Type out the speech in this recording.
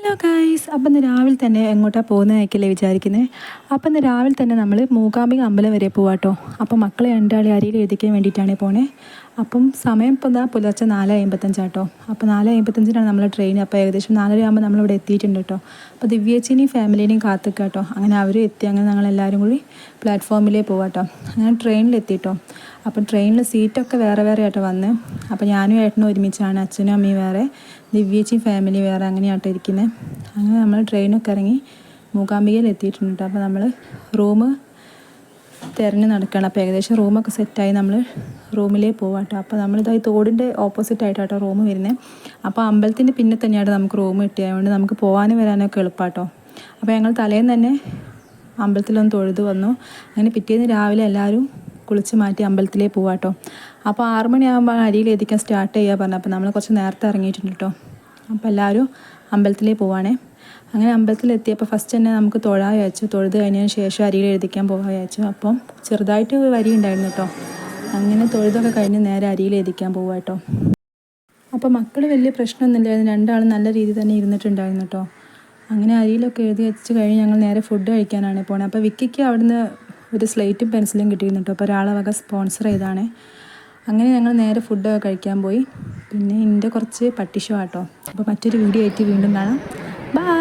Hello guys, അപ്പം ഇന്ന് രാവിലെ തന്നെ എങ്ങോട്ടാണ് പോകുന്നതായിരിക്കില്ലേ വിചാരിക്കുന്നത്. അപ്പം ഇന്ന് രാവിലെ തന്നെ നമ്മൾ മൂകാംബിക അമ്പലം വരെ പോവാട്ടോ. അപ്പം മക്കളെ രണ്ടാളെ അരിയിൽ എഴുതിക്കാൻ വേണ്ടിയിട്ടാണ് പോണേ. അപ്പം സമയം ഇപ്പോൾ എന്താ പുലർച്ചെ 4:55 അപ്പോൾ 4:55 നമ്മൾ ട്രെയിൻ. അപ്പോൾ ഏകദേശം 4:30 ആകുമ്പോൾ നമ്മളിവിടെ എത്തിയിട്ടുണ്ട് കേട്ടോ. അപ്പോൾ ദിവ്യേച്ചിനെയും ഫാമിലിനെയും കാത്തിക്കുക കേട്ടോ. അങ്ങനെ അവരും എത്തി. അങ്ങനെ ഞങ്ങളെല്ലാവരും കൂടി പ്ലാറ്റ്ഫോമിലേ പോവാട്ടോ. അങ്ങനെ ട്രെയിനിലെത്തിയിട്ടോ. അപ്പം ട്രെയിനിൽ സീറ്റൊക്കെ വേറെ വേറെ ആയിട്ട് വന്ന്. അപ്പോൾ ഞാനും ഏട്ടനും ഒരുമിച്ചാണ്, അച്ഛനും അമ്മയും വേറെ, ദിവ്യേച്ചിയും ഫാമിലി വേറെ, അങ്ങനെയാട്ടോ ഇരിക്കുന്നത്. അങ്ങനെ നമ്മൾ ട്രെയിനൊക്കെ ഇറങ്ങി മൂകാംബികയിൽ എത്തിയിട്ടുണ്ട് കേട്ടോ. അപ്പോൾ നമ്മൾ റൂം തിരഞ്ഞ് നടക്കണം. അപ്പോൾ ഏകദേശം റൂമൊക്കെ സെറ്റായി നമ്മൾ റൂമിലേ പോവാം കേട്ടോ. അപ്പോൾ നമ്മളിതായി തോടിൻ്റെ ഓപ്പോസിറ്റ് ആയിട്ടാട്ടോ റൂം വരുന്നത്. അപ്പോൾ അമ്പലത്തിൻ്റെ പിന്നെ തന്നെയായിട്ട് നമുക്ക് റൂം കിട്ടിയതുകൊണ്ട് നമുക്ക് പോകാനും വരാനൊക്കെ എളുപ്പമാട്ടോ. അപ്പോൾ ഞങ്ങൾ തലേന്ന് തന്നെ അമ്പലത്തിലൊന്ന് തൊഴുത് വന്നു. അങ്ങനെ പിറ്റേന്ന് രാവിലെ എല്ലാവരും കുളിച്ച് മാറ്റി അമ്പലത്തിലേ പോവാട്ടോ. അപ്പോൾ 6 മണിയാകുമ്പോൾ അരിയിൽ എത്തിക്കാൻ സ്റ്റാർട്ട് ചെയ്യുക പറഞ്ഞു. അപ്പോൾ നമ്മൾ കുറച്ച് നേരത്തെ ഇറങ്ങിയിട്ടുണ്ട് കേട്ടോ. അപ്പോൾ എല്ലാവരും അമ്പലത്തിലേ പോവാണേ. അങ്ങനെ അമ്പലത്തിലെത്തിയപ്പോൾ ഫസ്റ്റ് തന്നെ നമുക്ക് തൊഴാൻ വെച്ചു. തൊഴുത് കഴിഞ്ഞതിന് ശേഷം അരിയിൽ എഴുതിക്കാൻ പോകാൻ വെച്ചു. അപ്പം ചെറുതായിട്ട് വരി ഉണ്ടായിരുന്നു കേട്ടോ. അങ്ങനെ തൊഴുതൊക്കെ കഴിഞ്ഞ് നേരെ അരിയിൽ എഴുതിക്കാൻ പോവുക കേട്ടോ. അപ്പോൾ മക്കൾ വലിയ പ്രശ്നമൊന്നുമില്ലായിരുന്നു, രണ്ടാളും നല്ല രീതിയിൽ തന്നെ ഇരുന്നിട്ടുണ്ടായിരുന്നു കേട്ടോ. അങ്ങനെ അരിയിലൊക്കെ എഴുതി വെച്ച് കഴിഞ്ഞ് ഞങ്ങൾ നേരെ ഫുഡ് കഴിക്കാനാണ് പോണത്. അപ്പോൾ വിക്കിക്ക് അവിടുന്ന് ഒരു സ്ലേറ്റും പെൻസിലും കിട്ടിയിരുന്നു കേട്ടോ. അപ്പോൾ ഒരാളെ വക സ്പോൺസർ ചെയ്താണ്. അങ്ങനെ ഞങ്ങൾ നേരെ ഫുഡൊക്കെ കഴിക്കാൻ പോയി. പിന്നെ എൻ്റെ കുറച്ച് പട്ടിഷോ ആട്ടോ. അപ്പോൾ മറ്റൊരു വീഡിയോ ആയിട്ട് വീണ്ടും കാണാം. ബൈ.